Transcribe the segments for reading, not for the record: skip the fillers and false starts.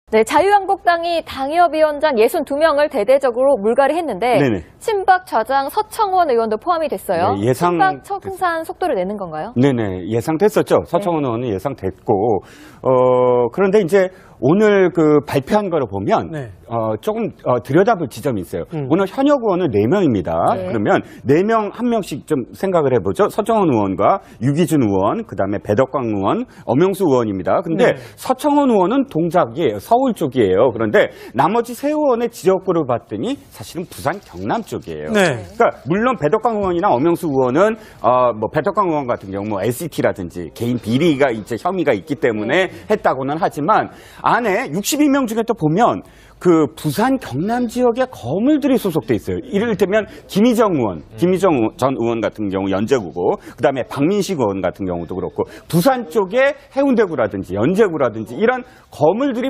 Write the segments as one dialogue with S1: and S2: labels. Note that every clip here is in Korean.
S1: 네, 자유한국당이 당협위원장 62명을 대대적으로 물갈이했는데
S2: 네네.
S1: 친박 좌장 서청원 의원도 포함이 됐어요.
S2: 네,
S1: 친박 청산 속도를 내는 건가요?
S2: 네네, 예상됐었죠. 서청원 의원은 예상됐고, 그런데 이제 오늘 그 발표한 거를 보면,
S3: 네.
S2: 조금 들여다볼 지점이 있어요. 오늘 현역 의원은 4명입니다.
S1: 네.
S2: 그러면 4명, 1명씩 좀 생각을 해보죠. 서청원 의원과 유기준 의원, 그 다음에 배덕광 의원, 엄영수 의원입니다. 근데
S3: 네.
S2: 서청원 의원은 동작이에요. 서울 쪽이에요. 그런데 나머지 세 의원의 지역구를 봤더니 사실은 부산 경남 쪽이에요.
S3: 네.
S2: 그러니까 물론 배덕광 의원이나 엄영수 의원은 뭐 배덕광 의원 같은 경우 뭐 SCT라든지 개인 비리가 이제 혐의가 있기 때문에 했다고는 하지만 안에 62명 중에 또 보면 그 부산 경남 지역의 거물들이 소속돼 있어요. 이를테면 김희정 의원, 김희정 전 의원 같은 경우 연제구고, 그다음에 박민식 의원 같은 경우도 그렇고 부산 쪽에 해운대구라든지 연제구라든지 이런 거물들이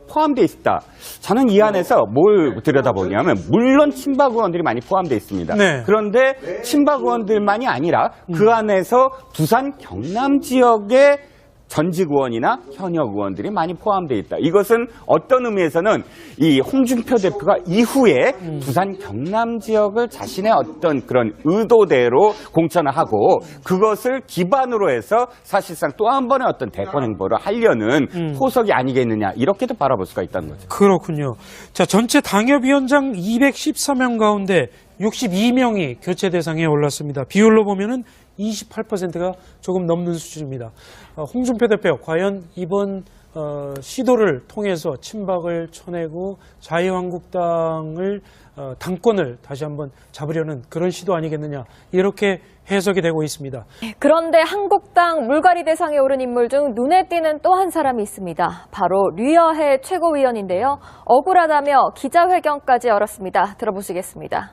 S2: 포함되어 있다. 저는 이 안에서 뭘 들여다보냐면 물론 친박 의원들이 많이 포함되어 있습니다.
S3: 네.
S2: 그런데 친박 의원들만이 아니라 그 안에서 부산 경남 지역의 전직 의원이나 현역 의원들이 많이 포함되어 있다. 이것은 어떤 의미에서는 이 홍준표 대표가 이후에 부산 경남 지역을 자신의 어떤 그런 의도대로 공천을 하고 그것을 기반으로 해서 사실상 또 한 번의 어떤 대권 행보를 하려는 포석이 아니겠느냐, 이렇게도 바라볼 수가 있다는 거죠.
S3: 그렇군요. 자, 전체 당협위원장 214명 가운데 62명이 교체 대상에 올랐습니다. 비율로 보면은 28%가 조금 넘는 수준입니다. 홍준표 대표, 과연 이번 시도를 통해서 친박을 쳐내고 자유한국당을 당권을 다시 한번 잡으려는 그런 시도 아니겠느냐, 이렇게 해석이 되고 있습니다.
S1: 그런데 한국당 물갈이 대상에 오른 인물 중 눈에 띄는 또 한 사람이 있습니다. 바로 류여해 최고위원인데요. 억울하다며 기자회견까지 열었습니다. 들어보시겠습니다.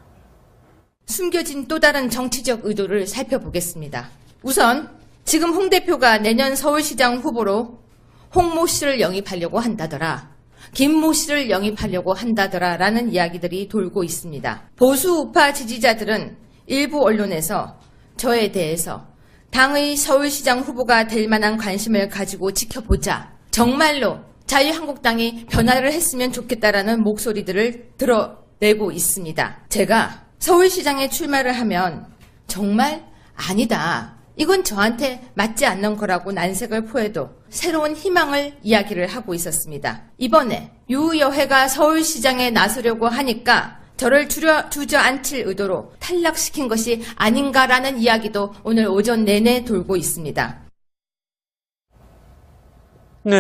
S4: 숨겨진 또 다른 정치적 의도를 살펴보겠습니다. 우선 지금 홍 대표가 내년 서울시장 후보로 홍모 씨를 영입하려고 한다더라, 김모 씨를 영입하려고 한다더라 라는 이야기들이 돌고 있습니다. 보수 우파 지지자들은 일부 언론에서 저에 대해서 당의 서울시장 후보가 될 만한 관심을 가지고 지켜보자, 정말로 자유한국당이 변화를 했으면 좋겠다라는 목소리들을 들어내고 있습니다. 제가 서울시장에 출마를 하면 정말 아니다, 이건 저한테 맞지 않는 거라고 난색을 포해도 새로운 희망을 이야기를 하고 있었습니다. 이번에 유여해가 서울시장에 나서려고 하니까 저를 주저앉힐 의도로 탈락시킨 것이 아닌가라는 이야기도 오늘 오전 내내 돌고 있습니다.
S1: 네,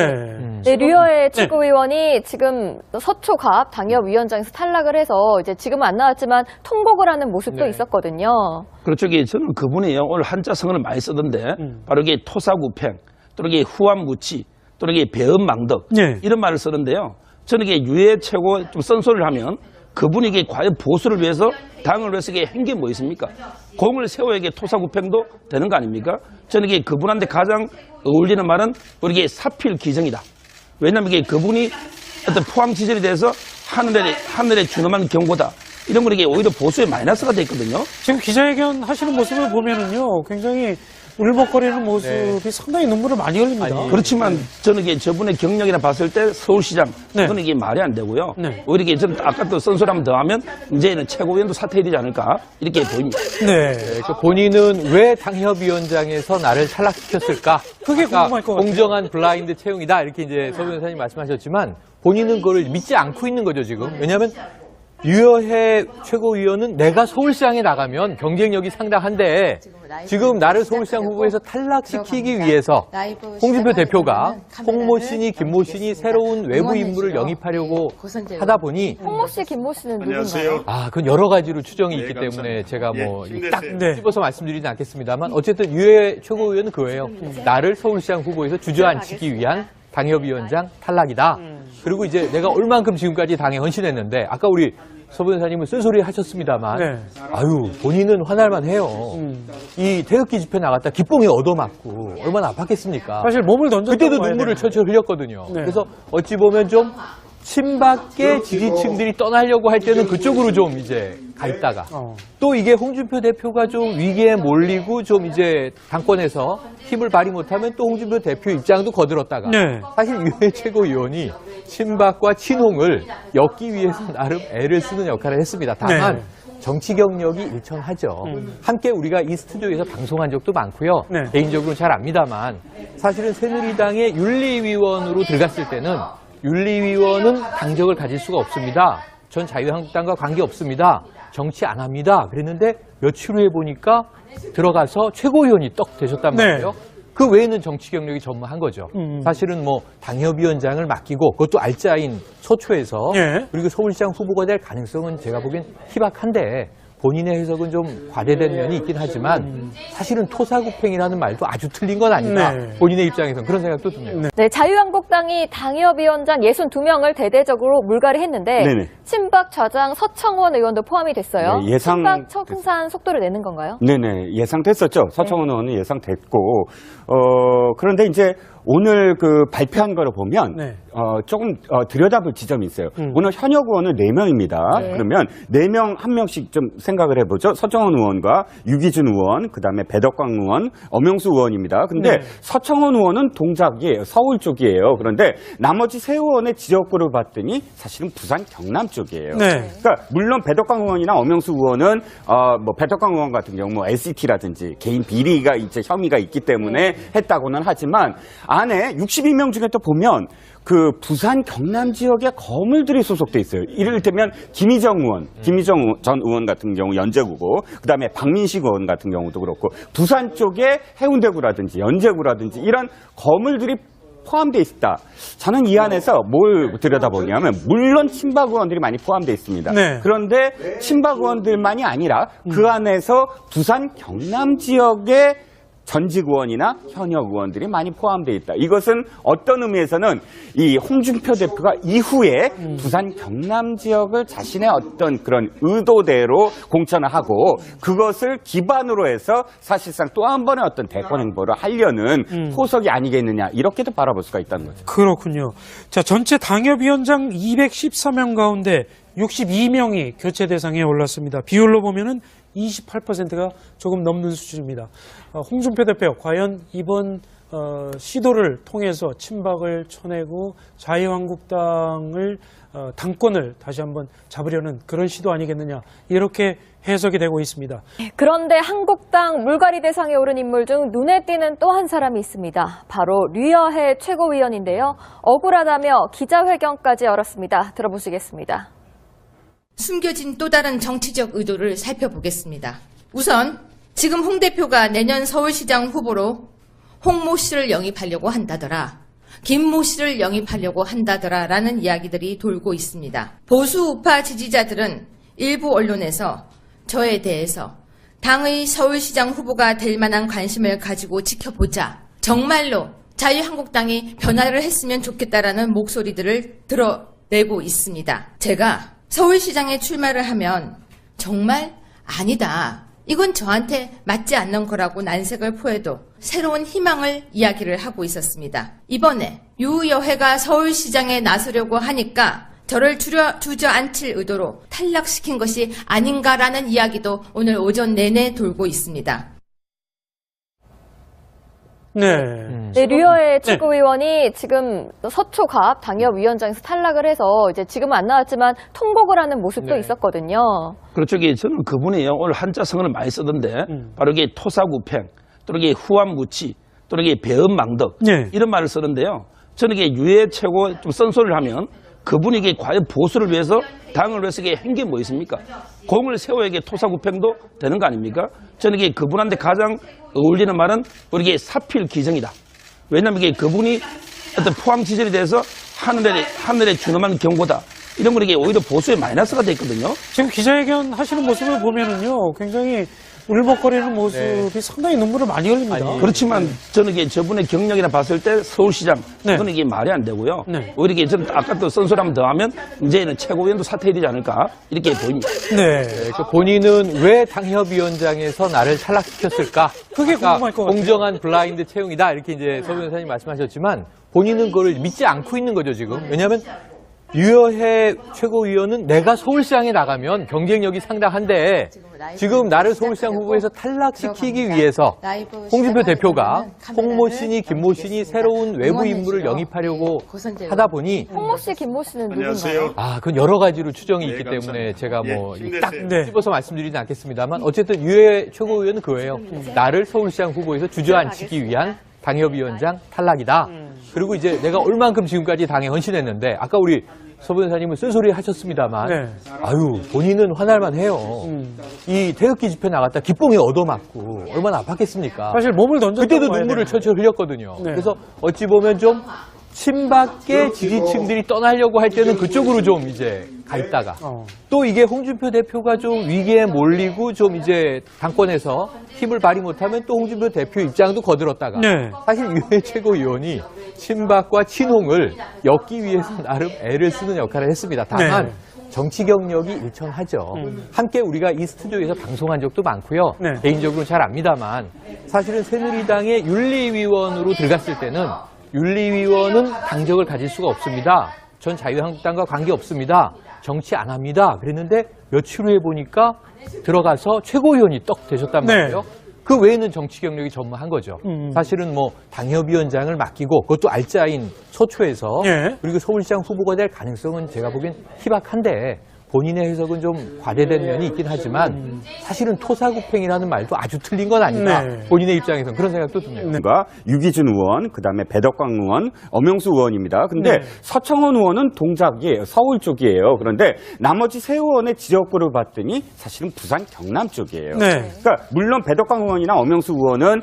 S1: 류여해 최고위원이 지금 서초갑 당협위원장에서 탈락을 해서 이제 지금은 안 나왔지만 통곡을 하는 모습도 있었거든요.
S5: 그렇죠. 저는 그분이요, 오늘 한자 성어를 많이 쓰던데, 바로 이게 토사구팽, 또 이게 후암무치, 또 이게 배은망덕, 이런 말을 쓰는데요. 저는 이게 유해 최고 좀 쓴소리를 하면 그분이 이게 과연 보수를 위해서, 당을 위해서 이게 한 게 뭐 있습니까? 공을 세워야 이게 토사구팽도 되는 거 아닙니까? 저는 이게 그분한테 가장 어울리는 말은 우리 이게 사필기정이다. 왜냐하면 이게 그분이 어떤 포항 지절에 대해서 하늘에 준엄한 경고다, 이런 건 이게 오히려 보수에 마이너스가 돼 있거든요.
S3: 지금 기자회견 하시는 모습을 보면은요, 굉장히 울먹거리는 모습이 상당히 눈물을 많이 흘립니다.
S5: 그렇지만 저는 이게 저분의 경력이나 봤을 때 서울시장, 그건 이게 말이 안 되고요. 오히려 이게 저는 아까 또 쓴소리 한번 더 하면 이제는 최고위원도 사퇴해야 되지 않을까, 이렇게 보입니다.
S6: 그 본인은 왜 당협위원장에서 나를 탈락시켰을까?
S3: 그게 궁금할 것 같아요.
S6: 공정한 블라인드 채용이다, 이렇게 이제 서 변호사님 말씀하셨지만 본인은 그걸 믿지 않고 있는 거죠, 지금. 왜냐하면 유여해 최고위원은 내가 서울시장에 나가면 경쟁력이 상당한데 지금 나를 서울시장 후보에서 탈락시키기 위해서 홍준표 대표가 홍모 씨니 김모 씨니 새로운 외부 인물을 영입하려고 하다 보니,
S1: 홍모 씨, 김모 씨는 누군가요?
S6: 그건 여러 가지로 추정이 있기 때문에 제가 뭐 딱 집어서 말씀드리진 않겠습니다만 어쨌든 유해 최고위원은 그거예요. 나를 서울시장 후보에서 주저앉히기 위한 당협위원장 탈락이다. 그리고 이제 내가 얼만큼 지금까지 당에 헌신했는데, 아까 우리 서 변호사님은 쓴소리 하셨습니다만, 본인은 화날만 해요. 이 태극기 집회 나갔다 기뽕에 얻어맞고 얼마나 아팠겠습니까?
S3: 사실 몸을 던졌다고
S6: 그때도 눈물을 철철 흘렸거든요. 그래서 어찌 보면 좀 친박계 지지층들이 떠나려고 할 때는 그쪽으로 좀 이제 가 있다가 또 이게 홍준표 대표가 좀 위기에 몰리고 좀 이제 당권에서 힘을 발휘 못하면 또 홍준표 대표 입장도 거들었다가
S3: 네.
S6: 사실 유해 최고위원이 친박과 친홍을 엮기 위해서 나름 애를 쓰는 역할을 했습니다. 다만
S3: 네.
S6: 정치 경력이 일천하죠. 함께 우리가 이 스튜디오에서 방송한 적도 많고요.
S3: 네.
S6: 개인적으로는 잘 압니다만 사실은 새누리당의 윤리위원으로 들어갔을 때는 윤리위원은 당적을 가질 수가 없습니다. 전 자유한국당과 관계없습니다. 정치 안 합니다. 그랬는데 며칠 후에 보니까 들어가서 최고위원이 떡 되셨단
S3: 네.
S6: 말이에요. 그 외에는 정치 경력이 전무한 거죠. 사실은 뭐 당협위원장을 맡기고 그것도 알짜인 소초에서
S3: 예.
S6: 그리고 서울시장 후보가 될 가능성은 제가 보기엔 희박한데 본인의 해석은 좀 과대된 면이 있긴 하지만 사실은 토사구팽이라는 말도 아주 틀린 건 아니다.
S3: 네.
S6: 본인의 입장에서는 그런 생각도 듭니다.
S1: 네, 자유한국당이 당협위원장 62명을 대대적으로 물갈이했는데
S2: 네네.
S1: 친박 좌장 서청원 의원도 포함이 됐어요.
S2: 네,
S1: 친박 청산 속도를 내는 건가요?
S2: 네네, 예상됐었죠. 서청원 의원은 예상됐고, 그런데 이제 오늘 그 발표한 거를 보면,
S3: 네.
S2: 조금 들여다볼 지점이 있어요. 오늘 현역 의원은 4명입니다.
S1: 네.
S2: 그러면 4명, 1명씩 좀 생각을 해보죠. 서청원 의원과 유기준 의원, 그 다음에 배덕광 의원, 엄영수 의원입니다. 근데
S3: 네.
S2: 서청원 의원은 동작이에요. 서울 쪽이에요. 그런데 나머지 3의원의 지역구를 봤더니 사실은 부산 경남 쪽이에요.
S3: 네.
S2: 그러니까 물론 배덕광 의원이나 엄영수 의원은 뭐 배덕광 의원 같은 경우 뭐 SCT라든지 개인 비리가 이제 혐의가 있기 때문에 했다고는 하지만 안에 62명 중에 또 보면 그 부산 경남 지역에 거물들이 소속돼 있어요. 이를테면 김희정 의원, 김희정 전 의원 같은 경우 연제구고, 그다음에 박민식 의원 같은 경우도 그렇고 부산 쪽에 해운대구라든지 연제구라든지 이런 거물들이 포함되어 있다. 저는 이 안에서 뭘 들여다보냐면 물론 친박 의원들이 많이 포함되어 있습니다.
S3: 네.
S2: 그런데 친박 의원들만이 아니라 그 안에서 부산 경남 지역의 전직 의원이나 현역 의원들이 많이 포함되어 있다. 이것은 어떤 의미에서는 이 홍준표 대표가 이후에 부산 경남 지역을 자신의 어떤 그런 의도대로 공천을 하고 그것을 기반으로 해서 사실상 또 한 번의 어떤 대권 행보를 하려는 포석이 아니겠느냐 이렇게도 바라볼 수가 있다는 거죠.
S3: 그렇군요. 자, 전체 당협위원장 214명 가운데 62명이 교체 대상에 올랐습니다. 비율로 보면은 28%가 조금 넘는 수준입니다. 홍준표 대표 과연 이번 시도를 통해서 친박을 쳐내고 자유한국당을 당권을 다시 한번 잡으려는 그런 시도 아니겠느냐 이렇게 해석이 되고 있습니다.
S1: 그런데 한국당 물갈이 대상에 오른 인물 중 눈에 띄는 또 한 사람이 있습니다. 바로 류여해 최고위원인데요. 억울하다며 기자회견까지 열었습니다. 들어보시겠습니다.
S4: 숨겨진 또 다른 정치적 의도를 살펴보겠습니다. 우선 지금 홍 대표가 내년 서울시장 후보로 홍모 씨를 영입하려고 한다더라, 김모 씨를 영입하려고 한다더라 라는 이야기들이 돌고 있습니다. 보수 우파 지지자들은 일부 언론에서 저에 대해서 당의 서울시장 후보가 될 만한 관심을 가지고 지켜보자, 정말로 자유한국당이 변화를 했으면 좋겠다라는 목소리들을 들어내고 있습니다. 제가 서울시장에 출마를 하면 정말 아니다, 이건 저한테 맞지 않는 거라고 난색을 포해도 새로운 희망을 이야기를 하고 있었습니다. 이번에 유여해가 서울시장에 나서려고 하니까 저를 주저앉힐 의도로 탈락시킨 것이 아닌가라는 이야기도 오늘 오전 내내 돌고 있습니다.
S1: 네, 류여해 최고위원이 지금 서초갑 당협위원장에서 탈락을 해서 이제 지금은 안 나왔지만 통곡을 하는 모습도 있었거든요.
S5: 그렇죠. 저는 그분이 오늘 한자성어를 많이 쓰던데 바로 이게 토사구팽, 또 이게 후한무치, 또 이게 배은망덕 이런 말을 쓰는데요. 저는 이게 유해 최고 좀 쓴소리를 하면 그분이 이게 과연 보수를 위해서 당을 위해서 이게 한 게 뭐 있습니까? 공을 세워야 이게 토사구팽도 되는 거 아닙니까? 저는 이게 그분한테 가장 어울리는 말은 우리 이게 사필기정이다. 왜냐하면 이게 그분이 어떤 포항 지절에 대해서 하늘에 준엄한 경고다. 이런 건 이게 오히려 보수에 마이너스가 돼 있거든요.
S3: 지금 기자회견 하시는 모습을 보면은요, 굉장히 울먹거리는 모습이 상당히 눈물을 많이 흘립니다.
S5: 그렇지만 저는 이게 저분의 경력이나 봤을 때 서울시장 그건 이게 말이 안 되고요. 오히려 이게 저는 아까 또 쓴소리 한번 더 하면 이제는 최고위원도 사퇴해야 되지 않을까 이렇게 보입니다.
S6: 그 본인은 왜 당협위원장에서 나를 탈락시켰을까?
S3: 그게 궁금할 것 같아요.
S6: 공정한 블라인드 채용이다 이렇게 이제 서 변호사님 말씀하셨지만 본인은 그걸 믿지 않고 있는 거죠 지금. 왜냐하면 류여해 최고위원은 내가 서울시장에 나가면 경쟁력이 상당한데 지금 나를 서울시장 후보에서 탈락시키기 위해서 홍준표 대표가 홍모 씨니 김모 씨니 새로운 외부 인물을 영입하려고 하다 보니
S1: 홍모 씨, 김모 씨는 누군가요?
S6: 그건 여러 가지로 추정이 있기 때문에 제가 뭐 딱 집어서 말씀드리진 않겠습니다만 어쨌든 류여해 최고위원은 그거예요. 나를 서울시장 후보에서 주저앉히기 위한 당협위원장 탈락이다. 그리고 이제 내가 얼만큼 지금까지 당에 헌신했는데 아까 우리 서 변호사님은 쓴소리 하셨습니다만 본인은 화날만 해요. 이 태극기 집회 나갔다 기뽕에 얻어맞고 얼마나 아팠겠습니까?
S3: 사실 몸을 던졌다고
S6: 그때도
S3: 봐야
S6: 눈물을
S3: 되는데.
S6: 철철 흘렸거든요.
S3: 네.
S6: 그래서 어찌 보면 좀 친박계 지지층들이 떠나려고 할 때는 그쪽으로 좀 이제 가 있다가 또 이게 홍준표 대표가 좀 위기에 몰리고 좀 이제 당권에서 힘을 발휘 못하면 또 홍준표 대표 입장도 거들었다가
S3: 네.
S6: 사실 유해 최고위원이 친박과 친홍을 엮기 위해서 나름 애를 쓰는 역할을 했습니다. 다만
S3: 네.
S6: 정치 경력이 일천하죠. 함께 우리가 이 스튜디오에서 방송한 적도 많고요.
S3: 네.
S6: 개인적으로는 잘 압니다만 사실은 새누리당의 윤리위원으로 들어갔을 때는 윤리위원은 당적을 가질 수가 없습니다. 전 자유한국당과 관계없습니다. 정치 안 합니다. 그랬는데 며칠 후에 보니까 들어가서 최고위원이 떡 되셨단
S3: 네.
S6: 말이에요. 그 외에는 정치 경력이 전무한 거죠. 사실은 뭐 당협위원장을 맡기고 그것도 알짜인 소초에서
S3: 예.
S6: 그리고 서울시장 후보가 될 가능성은 제가 보기엔 희박한데 본인의 해석은 좀 과대된 면이 있긴 하지만 사실은 토사구팽이라는 말도 아주 틀린 건 아니다.
S3: 네.
S6: 본인의 입장에서는 그런 생각도 듭니다.
S2: 유기준 의원, 그다음에 배덕광 의원, 엄영수 의원입니다. 근데
S3: 네.
S2: 서청원 의원은 동작이에요. 서울 쪽이에요. 그런데 나머지 세 의원의 지역구를 봤더니 사실은 부산 경남 쪽이에요.
S3: 네.
S2: 그러니까 물론 배덕광 의원이나 엄영수 의원은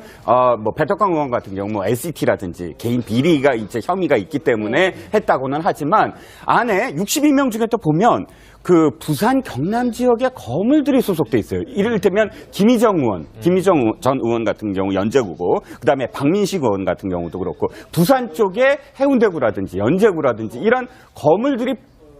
S2: 뭐 배덕광 의원 같은 경우 뭐 SCT라든지 개인 비리가 이제 혐의가 있기 때문에 했다고는 하지만 안에 62명 중에 또 보면 그 부산 경남 지역의 거물들이 소속돼 있어요. 이를테면 김희정 의원, 김희정 전 의원 같은 경우 연제구고, 그다음에 박민식 의원 같은 경우도 그렇고 부산 쪽에 해운대구라든지 연제구라든지 이런 거물들이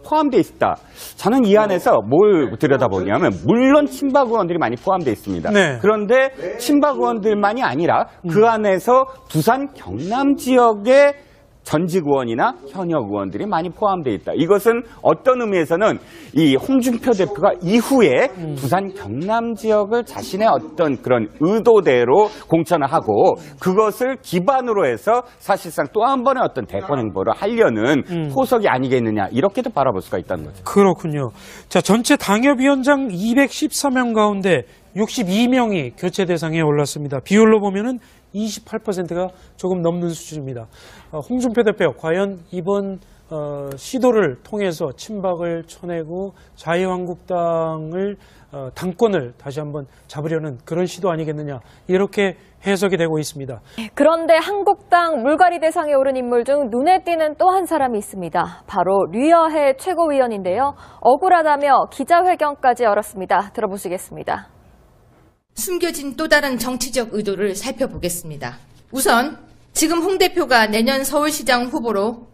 S2: 포함돼 있다. 저는 이 안에서 뭘 들여다보냐면 물론 친박 의원들이 많이 포함돼 있습니다.
S3: 네.
S2: 그런데 친박 의원들만이 아니라 그 안에서 부산 경남 지역의 전직 의원이나 현역 의원들이 많이 포함되어 있다. 이것은 어떤 의미에서는 이 홍준표 대표가 이후에 부산 경남 지역을 자신의 어떤 그런 의도대로 공천을 하고 그것을 기반으로 해서 사실상 또 한 번의 어떤 대권 행보를 하려는 포석이 아니겠느냐 이렇게도 바라볼 수가 있다는 거죠.
S3: 그렇군요. 자, 전체 당협위원장 214명 가운데 62명이 교체 대상에 올랐습니다. 비율로 보면은 28%가 조금 넘는 수준입니다. 홍준표 대표 과연 이번 시도를 통해서 친박을 쳐내고 자유한국당을 당권을 다시 한번 잡으려는 그런 시도 아니겠느냐 이렇게 해석이 되고 있습니다.
S1: 그런데 한국당 물갈이 대상에 오른 인물 중 눈에 띄는 또 한 사람이 있습니다. 바로 류여해 최고위원인데요. 억울하다며 기자회견까지 열었습니다. 들어보시겠습니다.
S4: 숨겨진 또 다른 정치적 의도를 살펴보겠습니다. 우선 지금 홍 대표가 내년 서울시장 후보로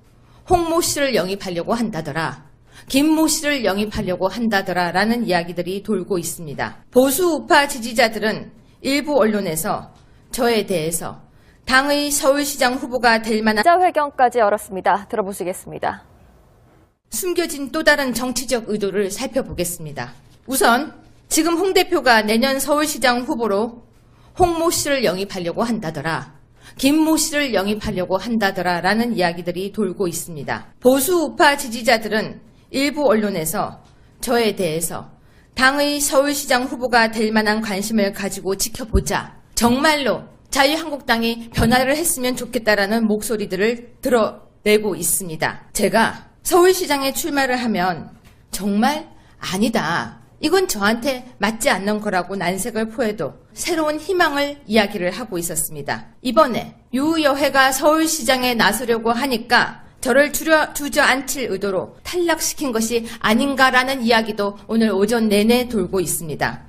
S4: 홍모 씨를 영입하려고 한다더라, 김모 씨를 영입하려고 한다더라 라는 이야기들이 돌고 있습니다. 보수 우파 지지자들은 일부 언론에서 저에 대해서 당의 서울시장 후보가 될 만한
S1: 기자회견까지 열었습니다. 들어보시겠습니다.
S4: 숨겨진 또 다른 정치적 의도를 살펴보겠습니다. 우선 지금 홍 대표가 내년 서울시장 후보로 홍모 씨를 영입하려고 한다더라, 김모 씨를 영입하려고 한다더라 라는 이야기들이 돌고 있습니다. 보수 우파 지지자들은 일부 언론에서 저에 대해서 당의 서울시장 후보가 될 만한 관심을 가지고 지켜보자, 정말로 자유한국당이 변화를 했으면 좋겠다라는 목소리들을 드러내고 있습니다. 제가 서울시장에 출마를 하면 정말 아니다, 이건 저한테 맞지 않는 거라고 난색을 포해도 새로운 희망을 이야기를 하고 있었습니다. 이번에 유여해가 서울시장에 나서려고 하니까 저를 주저앉힐 의도로 탈락시킨 것이 아닌가라는 이야기도 오늘 오전 내내 돌고 있습니다.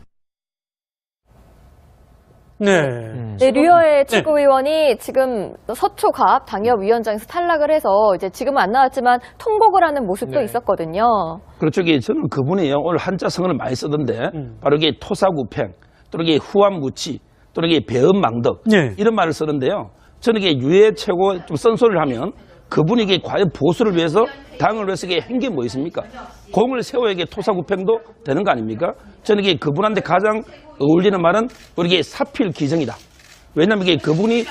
S1: 네, 류여해 최고위원이 지금 서초갑 당협위원장에서 탈락을 해서 이제 지금은 안 나왔지만 통곡을 하는 모습도 있었거든요.
S5: 그렇죠. 저는 그분이 오늘 한자성어를 많이 쓰던데 바로 이게 토사구팽, 또 이게 후한무치, 또 이게 배은망덕 이런 말을 쓰는데요. 저는 이게 유해 최고 좀 쓴소리를 하면 그분이 이게 과연 보수를 위해서 당을 위해서 한 게 뭐 있습니까? 공을 세워야 토사구팽도 되는 거 아닙니까? 저는 이게 그분한테 가장 어울리는 말은 우리 사필기정이다. 왜냐하면 이게 그분이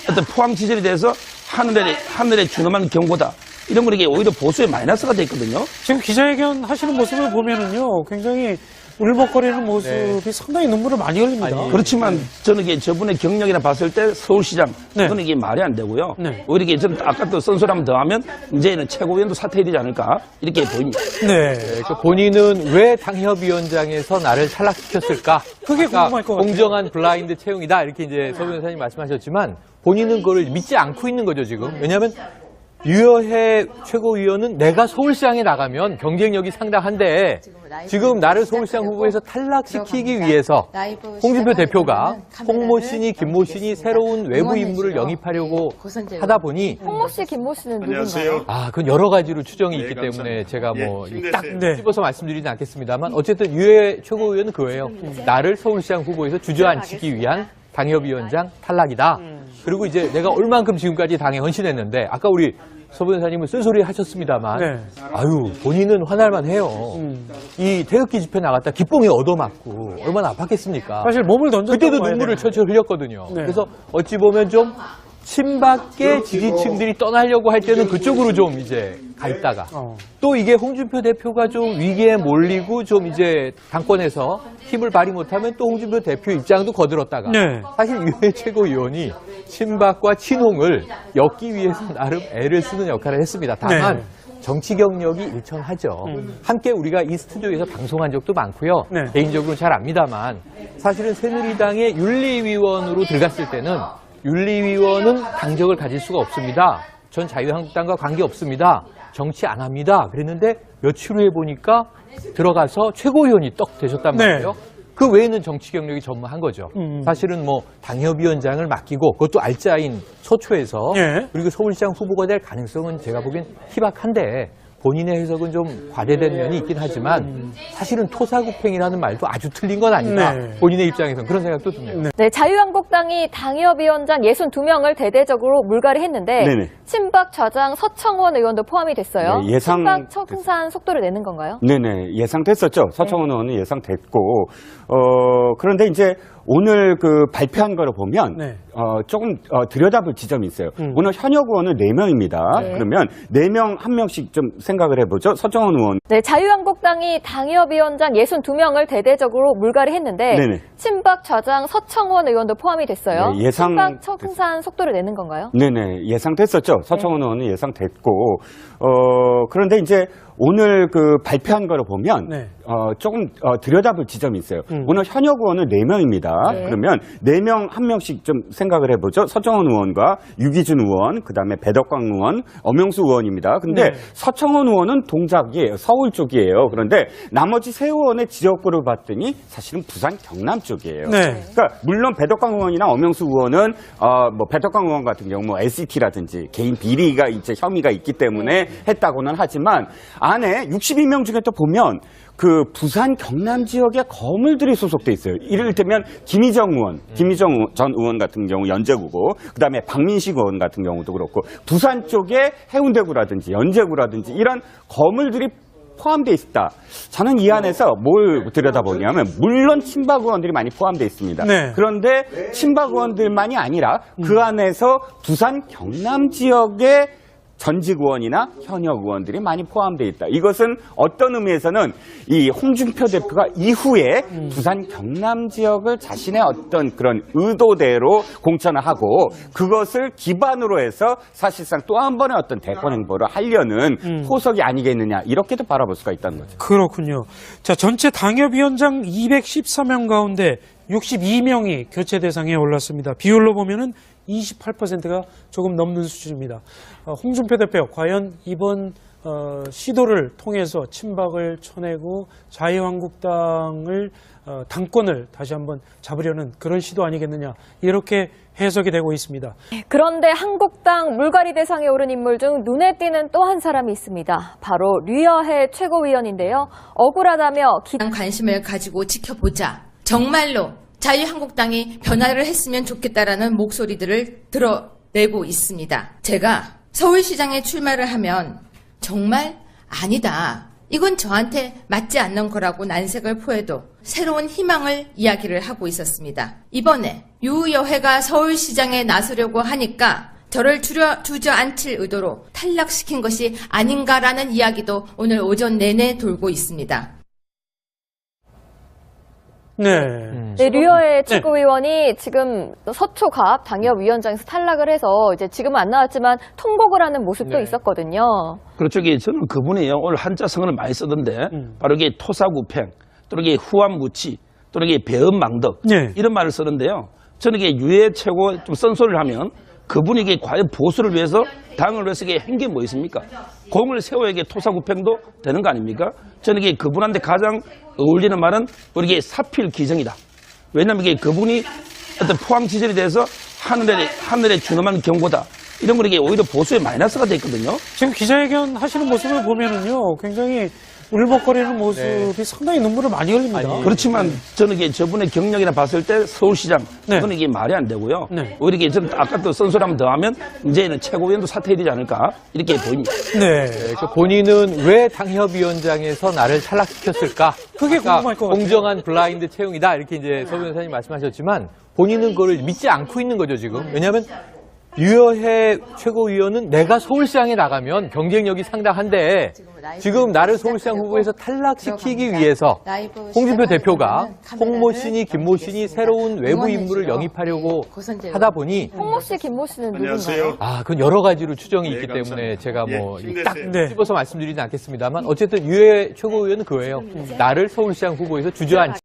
S5: 어떤 포항 지절에 대해서 하늘에 준엄한 경고다. 이런 건 이게 오히려 보수에 마이너스가 돼 있거든요.
S3: 지금 기자회견 하시는 모습을 보면은요, 굉장히 울먹거리는 모습이 상당히 눈물을 많이 흘립니다.
S5: 그렇지만 저는 이게 저분의 경력이나 봤을 때 서울시장
S3: 네.
S5: 그건 이게 말이 안 되고요.
S3: 네.
S5: 오히려 이게 저는 아까 또 쓴소리 한번 더 하면 이제는 최고위원도 사퇴해야 되지 않을까 이렇게 보입니다.
S3: 네.
S6: 그 본인은 왜 당협위원장에서 나를 탈락시켰을까?
S3: 그게
S6: 아까
S3: 궁금할 것 같아요.
S6: 공정한 블라인드 채용이다 이렇게 이제 서 변호사님 말씀하셨지만 본인은 그걸 믿지 않고 있는 거죠 지금. 왜냐하면 유여해 최고위원은 내가 서울시장에 나가면 경쟁력이 상당한데 지금 나를 서울시장 후보에서 탈락시키기 위해서 홍준표 대표가 홍모 씨니 김모 씨니 새로운 외부 인물을 영입하려고 하다 보니
S1: 홍모 씨, 김모 씨는 누군가요?
S6: 그건 여러 가지로 추정이 있기 때문에 제가 뭐 딱
S3: 네.
S6: 집어서 말씀드리진 않겠습니다만 어쨌든 유해 최고위원은 그거예요. 나를 서울시장 후보에서 주저앉히기 위한 당협위원장 탈락이다. 그리고 이제 내가 얼만큼 지금까지 당에 헌신했는데 아까 우리 서 변호사님은 쓴소리 하셨습니다만
S3: 네.
S6: 본인은 화날만 해요. 이 태극기 집회 나갔다 기뽕에 얻어맞고 얼마나 아팠겠습니까?
S3: 사실 몸을 던졌다고
S6: 그때도
S3: 봐야
S6: 눈물을
S3: 되나요?
S6: 철철 흘렸거든요.
S3: 네.
S6: 그래서 어찌 보면 좀 친박계 지지층들이 떠나려고 할 때는 그쪽으로 좀 이제 가 있다가 또 이게 홍준표 대표가 좀 위기에 몰리고 좀 이제 당권에서 힘을 발휘 못하면 또 홍준표 대표 입장도 거들었다가
S3: 네.
S6: 사실 유해 최고위원이 친박과 친홍을 엮기 위해서 나름 애를 쓰는 역할을 했습니다. 다만
S3: 네.
S6: 정치 경력이 일천하죠. 함께 우리가 이 스튜디오에서 방송한 적도 많고요.
S3: 네.
S6: 개인적으로는 잘 압니다만 사실은 새누리당의 윤리위원으로 들어갔을 때는 윤리위원은 당적을 가질 수가 없습니다. 전 자유한국당과 관계없습니다. 정치 안 합니다. 그랬는데 며칠 후에 보니까 들어가서 최고위원이 떡 되셨단
S3: 네.
S6: 말이에요. 그 외에는 정치 경력이 전무한 거죠. 사실은 뭐 당협위원장을 맡기고 그것도 알짜인 소초에서
S3: 예.
S6: 그리고 서울시장 후보가 될 가능성은 제가 보기엔 희박한데 본인의 해석은 좀 과대된 면이 있긴 하지만 사실은 토사구팽이라는 말도 아주 틀린 건 아니다.
S3: 네.
S6: 본인의 입장에서는 그런 생각도 듭니다.
S1: 네, 자유한국당이 당협위원장 62명을 대대적으로 물갈이했는데
S2: 네네.
S1: 친박 좌장 서청원 의원도 포함이 됐어요.
S2: 네,
S1: 친박 청산 속도를 내는 건가요?
S2: 네네, 예상됐었죠. 서청원 의원은 예상됐고, 그런데 이제 오늘 그 발표한 거를 보면,
S3: 네.
S2: 조금, 들여다볼 지점이 있어요. 오늘 현역 의원은 4명입니다.
S1: 네.
S2: 그러면 4명, 1명씩 좀 생각을 해보죠. 서청원 의원.
S1: 네, 자유한국당이 당협위원장 62명을 대대적으로 물갈이했는데
S2: 네네.
S1: 친박 좌장 서청원 의원도 포함이 됐어요.
S2: 네,
S1: 친박 청산 속도를 내는 건가요?
S2: 네네, 예상됐었죠. 서청원 의원은 예상됐고, 그런데 이제 오늘 그 발표한 거를 보면,
S3: 네.
S2: 조금, 들여다볼 지점이 있어요. 오늘 현역 의원은 4명입니다.
S1: 네.
S2: 그러면 4명, 1명씩 좀 생각을 해보죠. 서청원 의원과 유기준 의원, 그 다음에 배덕광 의원, 엄영수 의원입니다. 근데
S3: 네.
S2: 서청원 의원은 동작이에요. 서울 쪽이에요. 그런데 나머지 세 의원의 지역구를 봤더니 사실은 부산 경남 쪽이에요.
S3: 네.
S2: 그러니까 물론 배덕광 의원이나 엄영수 의원은 뭐 배덕광 의원 같은 경우 뭐 SCT라든지 개인 비리가 이제 혐의가 있기 때문에 했다고는 하지만 안에 62명 중에 또 보면 그 부산 경남 지역의 거물들이 소속돼 있어요. 이를테면 김희정 의원, 김희정 전 의원 같은 경우 연제구고, 그다음에 박민식 의원 같은 경우도 그렇고 부산 쪽에 해운대구라든지 연제구라든지 이런 거물들이 포함돼 있다. 저는 이 안에서 뭘 들여다보냐면 물론 친박 의원들이 많이 포함돼 있습니다.
S3: 네.
S2: 그런데 친박 의원들만이 아니라 그 안에서 부산 경남 지역의 전직 의원이나 현역 의원들이 많이 포함되어 있다. 이것은 어떤 의미에서는 이 홍준표 대표가 이후에 부산 경남 지역을 자신의 어떤 그런 의도대로 공천을 하고 그것을 기반으로 해서 사실상 또 한 번의 어떤 대권 행보를 하려는 포석이 아니겠느냐 이렇게도 바라볼 수가 있다는 거죠.
S3: 그렇군요. 자, 전체 당협위원장 214명 가운데 62명이 교체 대상에 올랐습니다. 비율로 보면은 28%가 조금 넘는 수준입니다. 홍준표 대표 과연 이번 시도를 통해서 친박을 쳐내고 자유한국당을 당권을 다시 한번 잡으려는 그런 시도 아니겠느냐 이렇게 해석이 되고 있습니다.
S1: 그런데 한국당 물갈이 대상에 오른 인물 중 눈에 띄는 또 한 사람이 있습니다. 바로 류여해 최고위원인데요. 억울하다며
S4: 관심을 가지고 지켜보자. 정말로 자유한국당이 변화를 했으면 좋겠다라는 목소리들을 드러내고 있습니다. 제가 서울시장에 출마를 하면 정말 아니다. 이건 저한테 맞지 않는 거라고 난색을 포해도 새로운 희망을 이야기를 하고 있었습니다. 이번에 유여회가 서울시장에 나서려고 하니까 저를 주저앉힐 의도로 탈락시킨 것이 아닌가라는 이야기도 오늘 오전 내내 돌고 있습니다.
S1: 네, 류여의 최고위원이 지금 서초갑 당협위원장에서 탈락을 해서 이제 지금은 안 나왔지만 통곡을 하는 모습도 있었거든요.
S5: 그렇죠. 저는 그분이 오늘 한자 성을 많이 쓰던데 바로 이게 토사구팽, 또 이게 후암무치, 또 이게 배은망덕 이런 말을 쓰는데요. 저는 이게 유해 최고 좀 쓴소리를 하면 그분이 이게 과연 보수를 위해서 당을 위해서 이게 한 게 뭐 있습니까? 공을 세워야 이게 토사구팽도 되는 거 아닙니까? 저는 이게 그분한테 가장 어울리는 말은 우리 이게 사필기정이다. 왜냐하면 이게 그분이 어떤 포항 지절에 대해서 하늘에 준엄한 경고다. 이런 거 이게 오히려 보수의 마이너스가 됐거든요.
S3: 지금 기자회견 하시는 모습을 보면은요, 굉장히 울먹거리는 모습이 상당히 눈물을 많이 흘립니다.
S5: 그렇지만 저는 이게 저분의 경력이나 봤을 때 서울시장 그건 이게 말이 안 되고요. 오히려 이게 저는 아까 또 쓴소리 한번 더 하면 이제는 최고위원도 사퇴해야 되지 않을까 이렇게 보입니다.
S6: 그러니까 본인은 왜 당협위원장에서 나를 탈락시켰을까?
S3: 그게 궁금할 것 같아요.
S6: 공정한 블라인드 채용이다 이렇게 이제 서 변호사님 말씀하셨지만 본인은 그걸 믿지 않고 있는 거죠 지금. 왜냐하면 유여회 최고위원은 내가 서울시장에 나가면 경쟁력이 상당한데 지금 나를 서울시장 후보에서 탈락시키기 위해서 홍준표 대표가 홍모 씨니 김모 씨니 새로운 외부 인물을 영입하려고 하다 보니
S1: 홍모 씨, 김모 씨는 누군가요?
S6: 그건 여러 가지로 추정이 있기 때문에 제가 딱 집어서 말씀드리진 않겠습니다만 어쨌든 유여회 최고위원은 그거예요. 나를 서울시장 후보에서 주저앉히